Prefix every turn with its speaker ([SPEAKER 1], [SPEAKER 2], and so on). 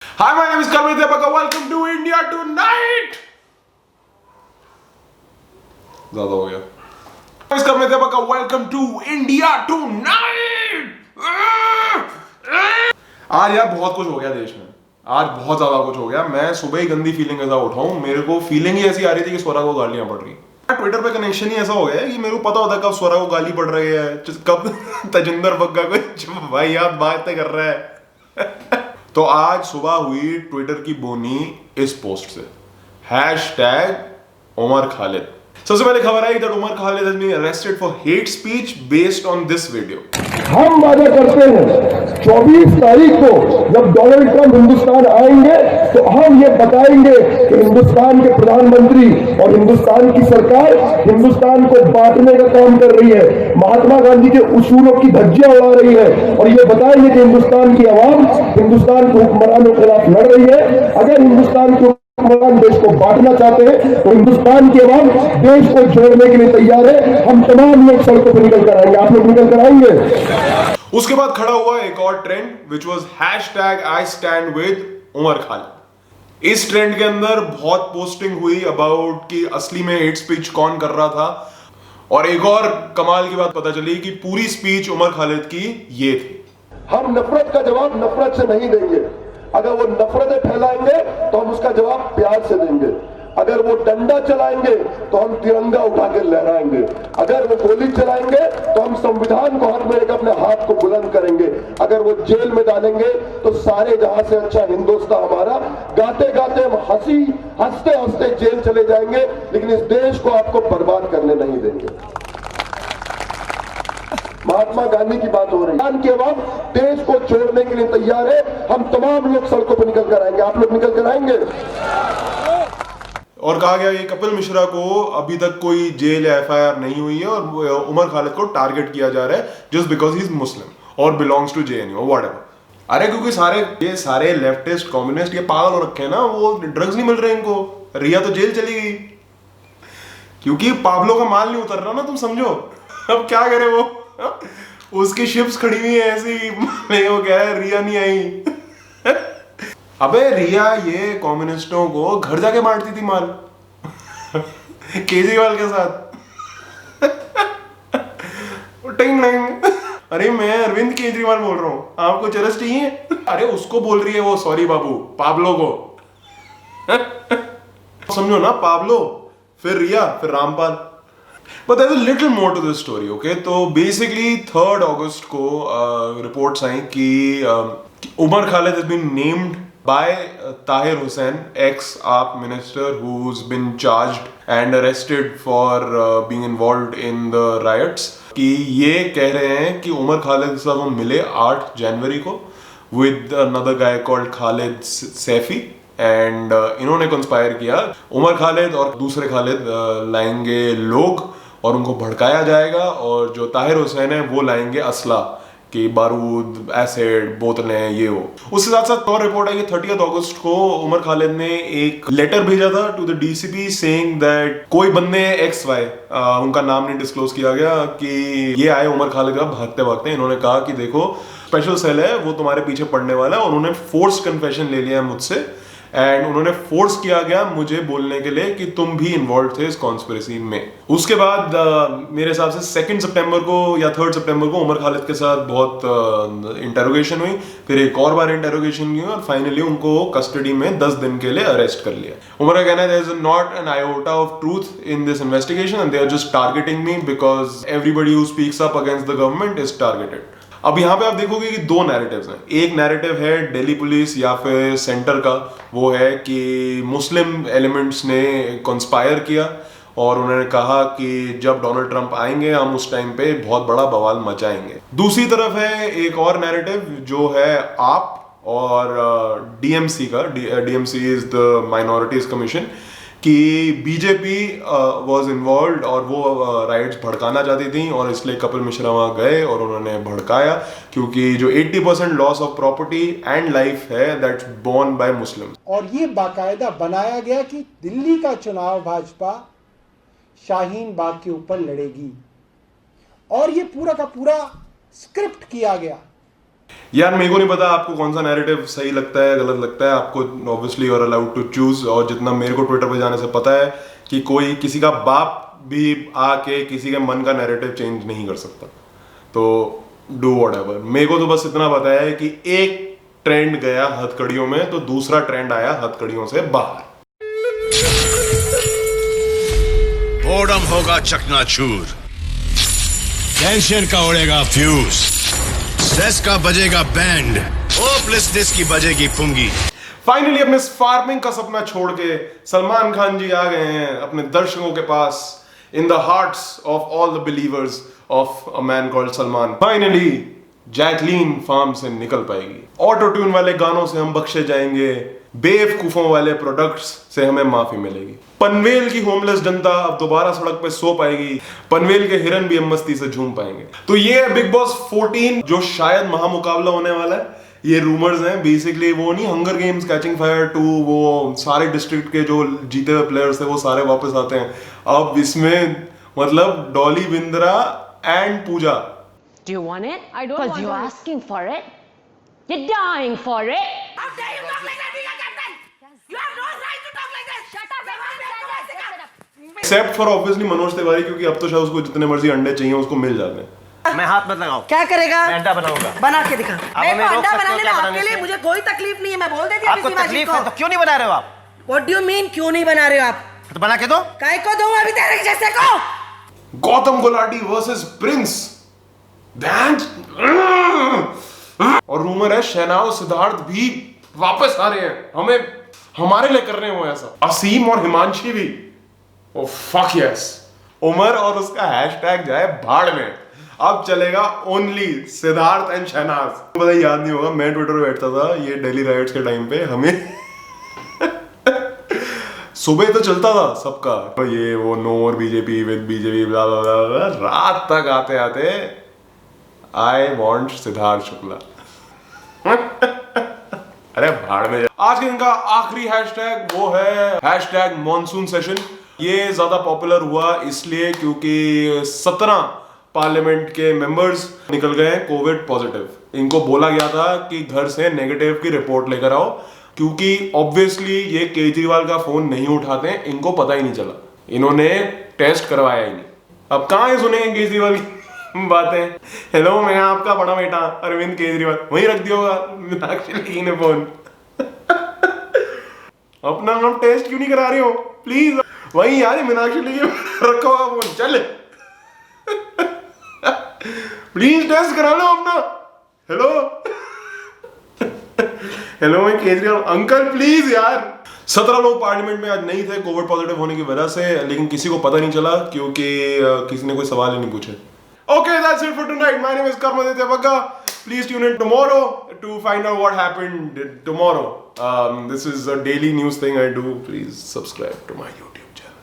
[SPEAKER 1] Hi, my name is Karmit Debaka. Welcome to India Tonight. ज़्यादा हो गया. My name is Karmit Debaka. Welcome to India Tonight. आज यार बहुत कुछ हो गया देश में. आज बहुत ज्यादा कुछ हो गया. मैं सुबह ही गंदी फीलिंग के साथ उठा हूँ. मेरे को फीलिंग ही ऐसी आ रही थी कि स्वरा को गालियां पड़ रही. ट्विटर पे कनेक्शन ही ऐसा हो गया है कि मेरे को पता होता है कब स्वरा को गाली पड़ रही है, कब तजिंदर बग्गा को भाई याद बातें कर रहा है. तो आज सुबह हुई ट्विटर की बोनी इस पोस्ट से, हैशटैग उमर खालिद. सबसे पहले खबर आई that Umar Khalid has been arrested for hate speech based on this video.
[SPEAKER 2] हम वादा करते हैं 24 तारीख को जब डोनाल्ड ट्रंप हिंदुस्तान आएंगे तो हम ये बताएंगे कि हिंदुस्तान के प्रधानमंत्री और हिंदुस्तान की सरकार हिंदुस्तान को बांटने का काम कर रही है, महात्मा गांधी के उसूलों की धज्जियां उड़ा रही है, और ये बताएंगे कि हिंदुस्तान की आवाम हिंदुस्तान के हुक्मरानों के खिलाफ लड़ रही है. अगर हिंदुस्तान के देश को बांटना चाहते हैं तो हिंदुस्तान की आवाम देश को जोड़ने के लिए तैयार है. हम तमाम लोग सड़कों पर निकल कर आएंगे. आप लोग निकल कर आएंगे.
[SPEAKER 1] उसके बाद खड़ा हुआ एक और trend which was hashtag I stand with Umar Khalid. इस ट्रेंड के अंदर बहुत पोस्टिंग हुई अबाउट कि असली में हेट स्पीच कौन कर रहा था, और एक और कमाल की बात पता चली कि पूरी स्पीच उमर खालिद की ये थी.
[SPEAKER 2] हम नफरत का जवाब नफरत से नहीं देंगे. अगर वो नफरतें फैलाएंगे तो हम उसका जवाब प्यार से देंगे. अगर वो डंडा चलाएंगे तो हम तिरंगा उठाकर लहराएंगे. अगर वो गोली चलाएंगे तो हम संविधान को हाथ में लेकर अपने हाथ को बुलंद करेंगे. अगर वो जेल में डालेंगे तो सारे जहां से अच्छा हिंदुस्तान हमारा गाते गाते हम हंसते हंसते जेल चले जाएंगे, लेकिन इस देश को आपको बर्बाद करने नहीं देंगे. महात्मा गांधी की बात हो रही है कि अब देश को छोड़ने के लिए तैयार है. हम तमाम लोग सड़कों पर निकल कर आएंगे. आप लोग निकल कर आएंगे.
[SPEAKER 1] और कहा गया ये कपिल मिश्रा को अभी तक कोई जेल या एफआईआर नहीं हुई है और उमर खालिद को टारगेट किया जा रहा है जस्ट बिकॉज ही इज मुस्लिम और बिलोंग्स टू जेएनयू व्हाटएवर. अरे क्योंकि ये सारे लेफ्टिस्ट कम्युनिस्ट ये पागल हो रखे हैं ना, वो ड्रग्स नहीं मिल रहे इनको. रिया तो जेल चली गई क्योंकि पाब्लो का माल नहीं उतर रहा ना, तुम समझो. अब क्या करे वो, उसकी शिप्स खड़ी हुई है ऐसी. वो कह रहा है रिया नहीं आई. अबे रिया ये कम्युनिस्टों को घर जाके बांटती थी माल केजरीवाल के साथ. टिंग टिंग. अरे मैं अरविंद केजरीवाल बोल रहा हूँ, आपको चरस चाहिए. अरे उसको बोल रही है वो, सॉरी बाबू, पाब्लो को. समझो ना, पाब्लो, फिर रिया, फिर Rampal. But there's a little more to this story, okay? तो basically 3rd August को reports आई कि Umar Khalid has been named by Tahir Hussain, ex-AAP minister, who's been charged and arrested for being involved in the riots. कि ये कह रहे हैं कि उमर खालिद के साथ वो मिले 8 जनवरी को with another guy called Khalid Saifi. And इन्होंने कंस्पायर किया. उमर खालिद और दूसरे खालिद लाएंगे लोग और उनको भड़काया जाएगा, और जो ताहिर हुसैन है वो लाएंगे असला कि बारूद, एसिड, बोतलें, ये वो. उसके साथ साथ और रिपोर्ट आई कि 30 अगस्त को उमर खालिद ने एक लेटर भेजा था to the DCP saying that कोई बंदे XY, उनका नाम नहीं डिस्क्लोज किया गया, कि ये आए उमर खालिद का भागते भागते. इन्होंने कहा कि देखो स्पेशल सेल है वो तुम्हारे पीछे पड़ने वाला है, और उन्होंने फोर्स कन्फेशन ले लिया है मुझसे, एंड उन्होंने फोर्स किया गया मुझे बोलने के लिए कि तुम भी इन्वॉल्व थे इस कॉन्स्पिरेसी में. उसके बाद मेरे हिसाब से 2 सितंबर को या 3 सितंबर को उमर खालिद के साथ बहुत इंटेरोगेशन हुई, फिर एक और बार इंटेरोगेशन हुई, और फाइनली उनको कस्टडी में 10 दिन के लिए अरेस्ट कर लिया. उमर का कहना है there is not an iota of truth in this investigation and they are just targeting me because everybody who speaks up against the government is targeted. अब यहाँ पे आप देखोगे कि 2 नैरेटिव्स हैं. एक नैरेटिव है दिल्ली पुलिस या फिर सेंटर का, वो है कि मुस्लिम एलिमेंट्स ने कंस्पायर किया और उन्होंने कहा कि जब डोनाल्ड ट्रंप आएंगे हम उस टाइम पे बहुत बड़ा बवाल मचाएंगे. दूसरी तरफ है एक और नैरेटिव जो है आप और डीएमसी का. DMC is the minorities commission, कि बीजेपी वाज इन्वॉल्व्ड और वो राइट्स भड़काना चाहती थी, और इसलिए कपिल मिश्रा वहां गए और उन्होंने भड़काया, क्योंकि जो 80% loss of property and life है दैट्स बोर्न बाय मुस्लिम्स.
[SPEAKER 3] और ये बाकायदा बनाया गया कि दिल्ली का चुनाव भाजपा शाहीन बाग के ऊपर लड़ेगी, और ये पूरा का पूरा स्क्रिप्ट किया गया
[SPEAKER 1] यार मेरे को नहीं पता आपको कौन सा नैरेटिव सही लगता है गलत लगता है, आपको obviously you are allowed to choose. और जितना मेरे को ट्विटर पे जाने से पता है कि कोई किसी का बाप भी आके किसी के मन का नैरेटिव चेंज नहीं कर सकता, तो डू व्हाटएवर। मेरे को तो बस इतना पता है कि एक ट्रेंड गया हथकड़ियों में तो दूसरा ट्रेंड आया हथकड़ियों से बाहर।
[SPEAKER 4] बोर्डम होगा चकनाचूर, टेंशन का उड़ेगा फ्यूज, स्ट्रेस का बजेगा बैंड, होपलेसनेस की बजेगी पुंगी।
[SPEAKER 1] फाइनली अपने फार्मिंग का सपना छोड़ के सलमान खान जी आ गए हैं अपने दर्शकों के पास, in the hearts of all the believers of a man called Salman. Finally Jacqueline farm से निकल पाएगी, ऑटो ट्यून वाले गानों से हम बख्शे जाएंगे, बेवकूफों वाले प्रोडक्ट्स से हमें माफी मिलेगी, पनवेल की होमलेस जनता अब दोबारा सड़क पे सो पाएगी, पनवेल के हिरन भी हम मस्ती से झूम पाएंगे। तो ये है बिग बॉस 14 जो शायद महामुकाबला होने वाला है। ये रूमर्स हैं बेसिकली, वो नहीं हंगर गेम्स कैचिंग फायर 2, वो सारे डिस्ट्रिक्ट के जो जीते हुए प्लेयर्स थे वो सारे वापस आते हैं। अब इसमें मतलब Dolly Bindra and Pooja.
[SPEAKER 5] Do you want it?
[SPEAKER 6] I don't
[SPEAKER 5] Because
[SPEAKER 6] want
[SPEAKER 5] you're
[SPEAKER 6] it.
[SPEAKER 5] asking for it. You're dying for it.
[SPEAKER 6] How dare you talk like that, being a captain? You have no right to talk like this. Shut up, shut up.
[SPEAKER 1] Except for obviously Manoj Tiwari, क्योंकि अब तो शायद उसको जितने मर्जी अंडे चाहिए उसको मिल जाते हैं।
[SPEAKER 7] मैं हाथ मत लगाओ।
[SPEAKER 8] क्या करेगा?
[SPEAKER 7] मैं अंडा बनाऊंगा।
[SPEAKER 8] बना के दिखा।
[SPEAKER 7] हमें
[SPEAKER 8] मेरे को
[SPEAKER 7] रोक
[SPEAKER 8] अंडा
[SPEAKER 7] सकते हो
[SPEAKER 8] बनाने
[SPEAKER 7] क्या
[SPEAKER 8] में
[SPEAKER 7] बनाने
[SPEAKER 8] आपके लिए
[SPEAKER 7] से?
[SPEAKER 8] मुझे कोई तकलीफ नहीं है, मैं बोल देती हूँ
[SPEAKER 7] आपको
[SPEAKER 8] किसी माजी
[SPEAKER 7] तकलीफ
[SPEAKER 8] को।
[SPEAKER 7] है तो क्यों नहीं बना रहे हो आप?
[SPEAKER 8] What do you mean क्यों नहीं बना रहे हो आप?
[SPEAKER 7] तो बना के दो।
[SPEAKER 8] काय को दूं अभी तेरे जैसे को?
[SPEAKER 1] गौतम गुलाटी वर्सेस प्रिंस और रूमर है शहनाज सिद्धार्थ भी वापस आ रहे हैं, हमें हमारे लिए कर रहे हैं वो ऐसा। असीम और हिमांशी भी। Oh fuck yes. उमर और उसका हैशटैग जाए भाड़ में। अब चलेगा ओनली सिद्धार्थ एंड शहनाज। पता याद नहीं होगा, मैं ट्विटर पे बैठता था ये दिल्ली राइट्स के टाइम पे, हमें सुबह तो चलता था सबका तो ये वो नो और बीजेपी विद बीजेपी ब्ला ब्ला ब्ला, रात तक आते आते आई वांट सिद्धार्थ शुक्ला। अरे भाड़ में। आज के दिन का आखिरी हैशटैग वो है हैशटैग मॉनसून सेशन। ये ज्यादा पॉपुलर हुआ इसलिए क्योंकि 17 पार्लियामेंट के मेंबर्स निकल गए कोविड पॉजिटिव। इनको बोला गया था कि घर से नेगेटिव की रिपोर्ट लेकर आओ, क्योंकि ऑब्वियसली ये केजरीवाल का फोन नहीं उठाते हैं, इनको पता ही नहीं चला, इन्होंने टेस्ट करवाया ही नहीं। अब कहाँ सुनेंगे केजरीवाल की बातें। हेलो मैं आपका बड़ा बेटा अरविंद केजरीवाल, वहीं रख दिया होगा मीनाक्षी लेखी ने फोन। अपना नाम टेस्ट क्यों नहीं करा रहे हो प्लीज, वहीं यार मीनाक्षी लेखी रखा होगा फोन, चल प्लीज टेस्ट करा लो अपना। हेलो हेलो मैं केजरीवाल अंकल प्लीज यार। 17 लोग पार्लियामेंट में आज नहीं थे कोविड पॉजिटिव होने की वजह से, लेकिन किसी को पता नहीं चला क्योंकि किसी ने कोई सवाल ही नहीं पूछे। Okay, that's it for tonight. My name is Karmaditya Bagga. Please tune in tomorrow to find out what happened tomorrow. This is a daily news thing I do. Please subscribe to my YouTube channel.